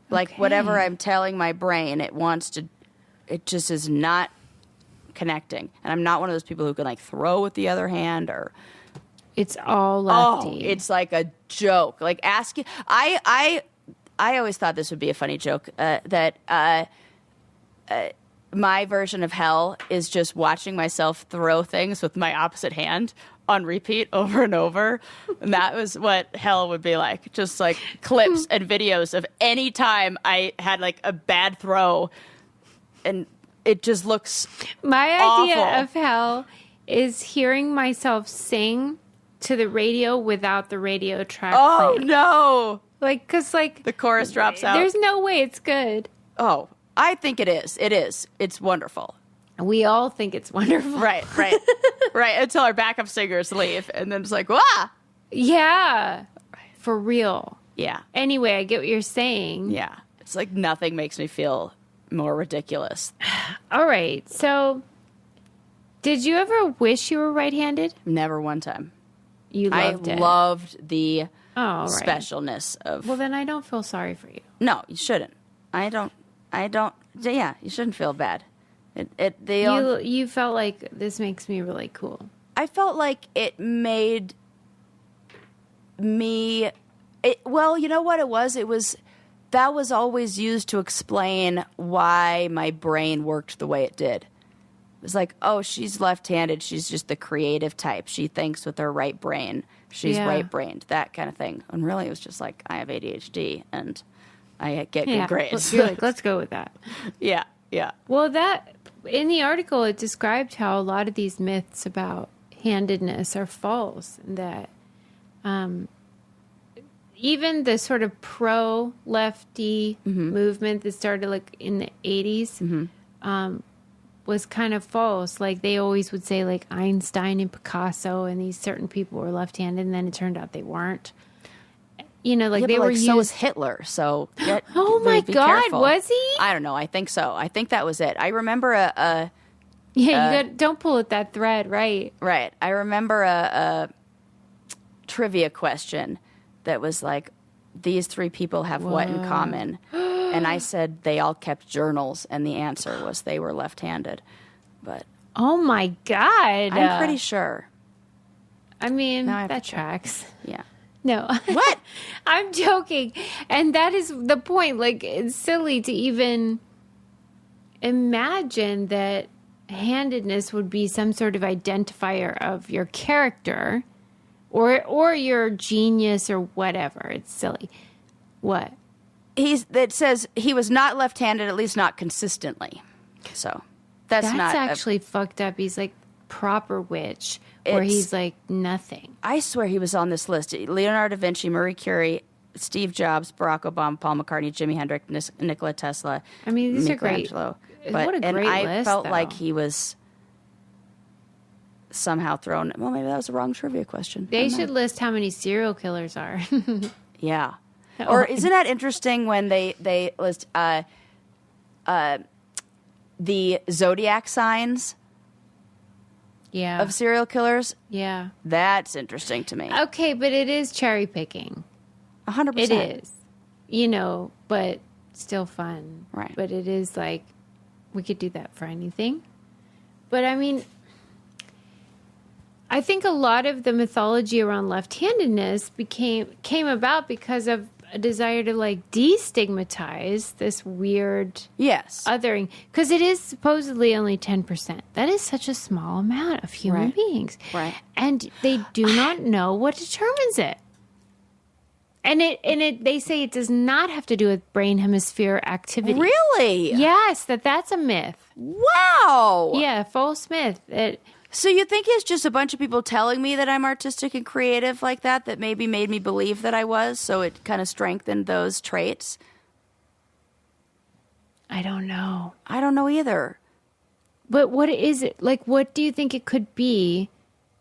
Like whatever I'm telling my brain, it just is not connecting. And I'm not one of those people who can like throw with the other hand or. It's all lefty. Oh, it's like a joke. Like asking, I always thought this would be a funny joke that my version of hell is just watching myself throw things with my opposite hand on repeat over and over. And that was what hell would be like. Just like clips and videos of any time I had like a bad throw and it just looks My awful. idea of hell is hearing myself sing to the radio without the radio track Oh playing. no. Like, because like The chorus drops out. there's no way it's good. Oh, I think it is. It is. It's wonderful. We all think it's wonderful. Right. Right. Until our backup singers leave. And then it's like, wah! Yeah. For real. Yeah. Anyway, I get what you're saying. Yeah. It's like nothing makes me feel more ridiculous. All right. So, did you ever wish you were right-handed? Never one time. You loved I it. loved the Right. specialness of. Well, then I don't feel sorry for you. No, you shouldn't. I don't. Yeah, you shouldn't feel bad. You felt like this makes me really cool. I felt like it made me. Well, you know what it was? That was always used to explain why my brain worked the way it did. It was like, oh, she's left-handed. She's just the creative type. She thinks with her right brain. She's right-brained, that kind of thing. And really, it was just like, I have ADHD, and I get good grades. You're like, let's go with that. Yeah. Well, that in the article, it described how a lot of these myths about handedness are false. And that even the sort of pro-lefty movement that started like in the 80s was kind of false. Like they always would say like Einstein and Picasso and these certain people were left-handed, and then it turned out they weren't. You know, like Yeah, they but, were like, used. so was Hitler. So Oh my be God, careful. was he? I don't know. I think so. I think that was it. I remember Don't pull at that thread, right? right. I remember a trivia question that was like, these three people have what in common? And I said they all kept journals, and the answer was they were left-handed. But Oh my God. I'm pretty sure. I mean, Now I have that to check. tracks. Yeah. No. What? I'm joking. And that is the point. Like, it's silly to even imagine that handedness would be some sort of identifier of your character or your genius or whatever. It's silly. What? It says he was not left-handed, at least not consistently. So that's not actually fucked up. He's like proper witch, where It's- he's like nothing. I swear he was on this list. Leonardo da Vinci, Marie Curie, Steve Jobs, Barack Obama, Paul McCartney, Jimi Hendrix, Nikola Tesla. I mean, these are great. Michelangelo. What a great and I list, felt though. like he was somehow thrown. Well, maybe that was a wrong trivia question. They Never should mind. list how many serial killers are. Yeah. Oh, Or isn't that interesting when they list the zodiac signs yeah. of serial killers? Yeah. That's interesting to me. Okay, but it is cherry picking. 100%. It is. But still fun. Right. But it is like, we could do that for anything. But I mean, I think a lot of the mythology around left-handedness came about because of a desire to like destigmatize this weird Yes. othering, because it is supposedly only 10%. That is such a small amount of human Right. beings. Right. And they do not know what determines it. And they say it does not have to do with brain hemisphere activity. Really? Yes, that's a myth. Wow. Yeah, false myth. So you think it's just a bunch of people telling me that I'm artistic and creative like that maybe made me believe that I was, so it kind of strengthened those traits? I don't know. I don't know either. But what is it? Like, what do you think it could be?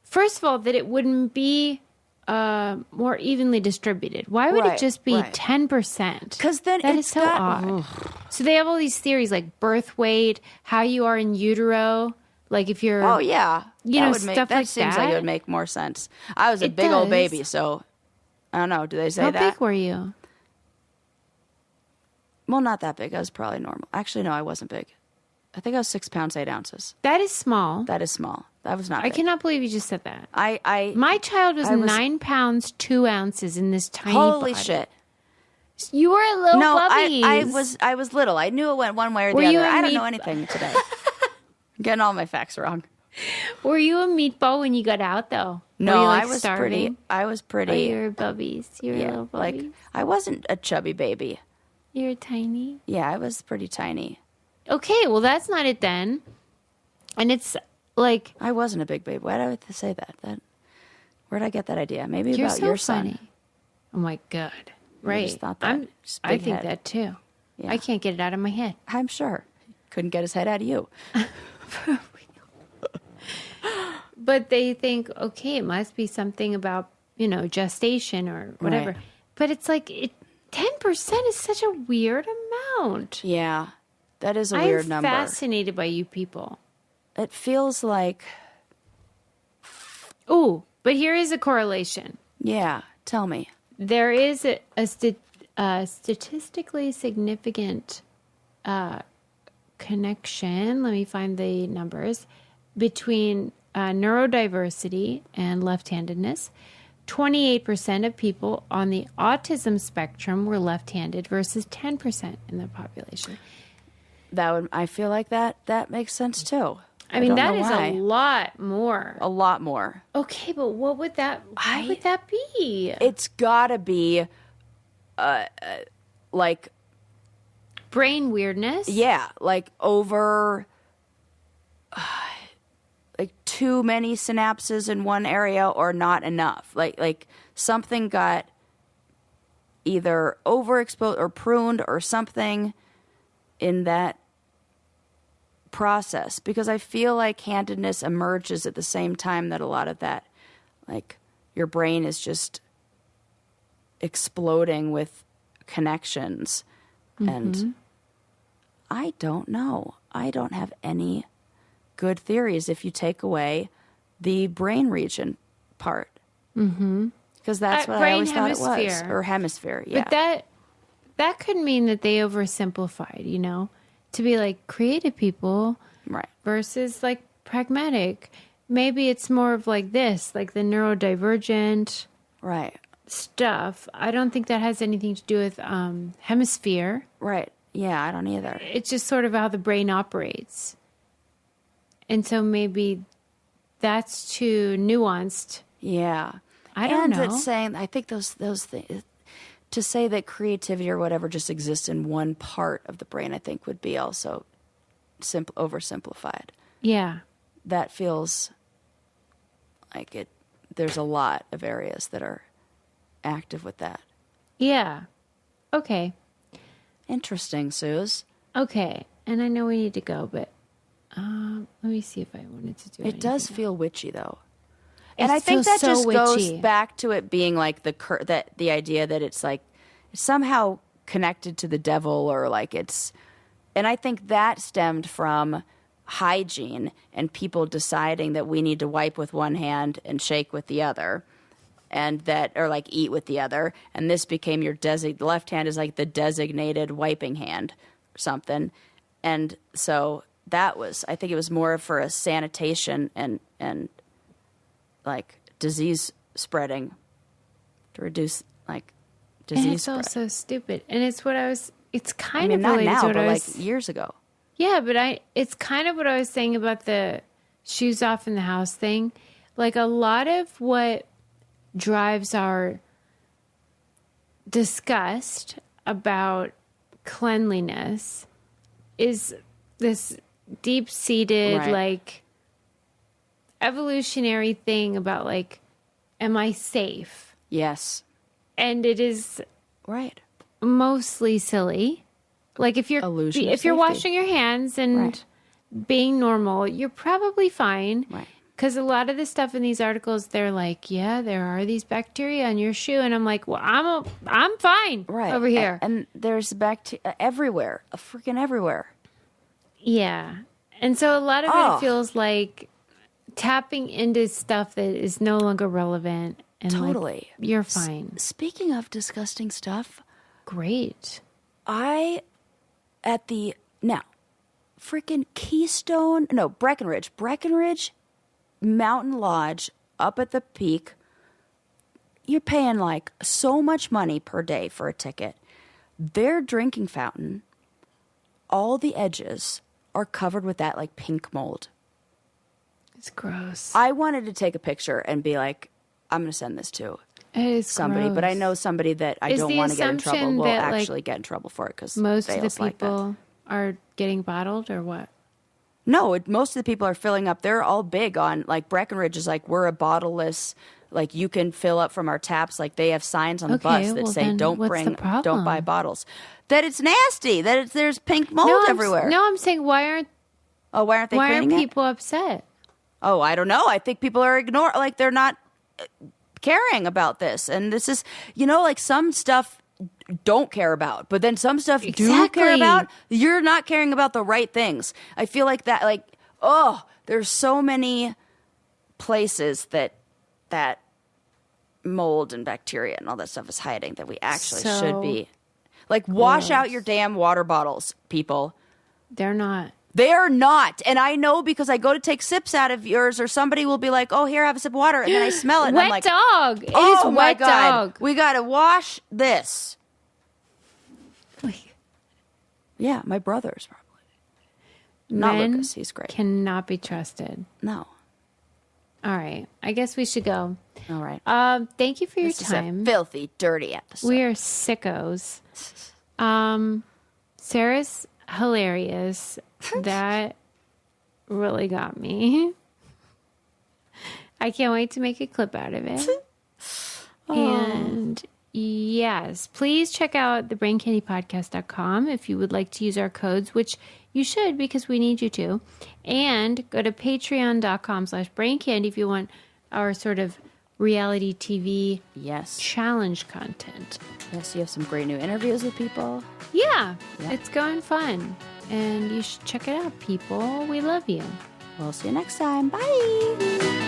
First of all, that it wouldn't be more evenly distributed. Why would it Right, just be right. 10%? Because then That is it's so got, odd. So they have all these theories like birth weight, how you are in utero. Like if you're... Oh, yeah. You know, would make, stuff that like seems like it that. would make more sense. I was a It big old does. baby, so I don't know. Do they say How that? big were you? Well, not that big. I was probably normal. Actually, no, I wasn't big. I think I was 6 pounds, 8 ounces. That is small. That is small. That was not I big. cannot believe you just said that. I My child was, I was- 9 pounds, 2 ounces in this tiny holy body. shit. You were a little No, bubbies. I was little. I knew it went one way or Were the you other. a I don't meat- know anything today. I'm getting all my facts wrong. Were you a meatball when you got out, though? No, were you, like, I was starving? pretty. Oh, you were bubbies. You were little bubbies. like I wasn't a chubby baby. You were tiny. Yeah, I was pretty tiny. Okay, well, that's not it then. And it's like... I wasn't a big baby. Why did I say that? Where'd I get that idea? Maybe You're about so your funny. son. Oh, my God. Right. just thought that. Just I big think head. that, too. Yeah. I can't get it out of my head. I'm sure. Couldn't get his head out of you. But they think, okay, it must be something about, gestation or whatever. Right. But it's like 10% is such a weird amount. Yeah, that is a weird I'm number. fascinated by you people. It feels like, Oh, but here is a correlation. yeah, tell me. There is a statistically significant connection. Let me find the numbers between neurodiversity and left-handedness. 28% of people on the autism spectrum were left-handed versus 10% in the population. I feel like that makes sense too. I mean, don't that know is why. a lot more. A lot more. Okay, but what would that be? It's gotta be, like, Brain weirdness? yeah, like over, like too many synapses in one area or not enough. Like something got either overexposed or pruned or something in that process, because I feel like handedness emerges at the same time that a lot of that, like, your brain is just exploding with connections. And I don't know. I don't have any good theories if you take away the brain region part. Because that's what I brain always thought it was. hemisphere. Or hemisphere, yeah. But that could mean that they oversimplified, to be like creative people Right. versus like pragmatic. Maybe it's more of like this, like the neurodivergent Right. stuff. I don't think that has anything to do with hemisphere. Right. Yeah, I don't either. It's just sort of how the brain operates. And so maybe that's too nuanced. Yeah. I don't know. And it's saying, I think those things, to say that creativity or whatever just exists in one part of the brain, I think would be also oversimplified. Yeah. That feels like it. There's a lot of areas that are active with that. Yeah. Okay. Interesting, Suze. Okay. And I know we need to go, but Let me see if I wanted to do It does anything feel witchy, though. And It I think feels that so just goes witchy. back to it being like the idea that it's like somehow connected to the devil, or like it's, and I think that stemmed from hygiene and people deciding that we need to wipe with one hand and shake with the other, and that, or like eat with the other, and this became your the left hand is like the designated wiping hand or something. And so that was, I think it was more for a sanitation and like disease spreading, to reduce like disease And it's spread. also stupid. And it's what it's kind I mean, of not related now, to what but I like was. years ago. Yeah, but it's kind of what I was saying about the shoes off in the house thing. Like a lot of what drives our disgust about cleanliness is this deep-seated, Right. like, evolutionary thing about, like, am I safe? Yes. And it is Right. mostly silly. Like if you're Illusion of if you're safety. washing your hands and Right. being normal, you're probably fine. Right. Because a lot of the stuff in these articles, they're like, yeah, there are these bacteria on your shoe, and I'm like, well, I'm fine Right. over here. And there's bacteria everywhere, freaking everywhere. Yeah, and so a lot of Oh. it feels like tapping into stuff that is no longer relevant. And like, Totally. you're fine. Speaking of disgusting stuff, Great. freaking Breckenridge Mountain Lodge up at the peak. You're paying like so much money per day for a ticket. Their drinking fountain, all the edges are covered with that like pink mold. It's gross. I wanted to take a picture and be like, I'm going to send this to It is somebody, but I gross. know somebody that I Is don't the want to get in trouble assumption will that, like, actually get in trouble for it because Most of the like that. people are getting bottled, or what? No, most of the people are filling up. They're all big on, like, Breckenridge is like, we're a bottleless, like, you can fill up from our taps. Like, they have signs on the Okay, bus that well say, then don't what's the problem? don't buy bottles. That it's nasty, that there's pink mold No, everywhere. I'm saying why aren't Oh, why aren't they cleaning it? people upset? Oh, I don't know. I think people are like, they're not caring about this. And this is, like, some stuff don't care about, but then some stuff do care Exactly. about. You're not caring about the right things. I feel like that, like, there's so many places that mold and bacteria and all that stuff is hiding that we actually So should be. Like, wash gross. out your damn water bottles, people. They're not. They're not. And I know because I go to take sips out of yours, or somebody will be like, oh, here, have a sip of water. And then I smell it. And Wet I'm like, dog. It is oh, my wet God. dog. We got to wash this. Yeah, my brother's probably. Not Men Lucas. He's great. cannot be trusted. No. All right. I guess we should go. All right. Thank you for your This is time. a filthy, dirty episode. We are sickos. Sarah's hilarious. That really got me. I can't wait to make a clip out of it. And yes, please check out thebraincandypodcast.com if you would like to use our codes, which you should because we need you to. And go to patreon.com/braincandy if you want our sort of reality TV Yes. challenge content. Yes, you have some great new interviews with people. Yeah, it's going fun. And you should check it out, people. We love you. We'll see you next time. Bye.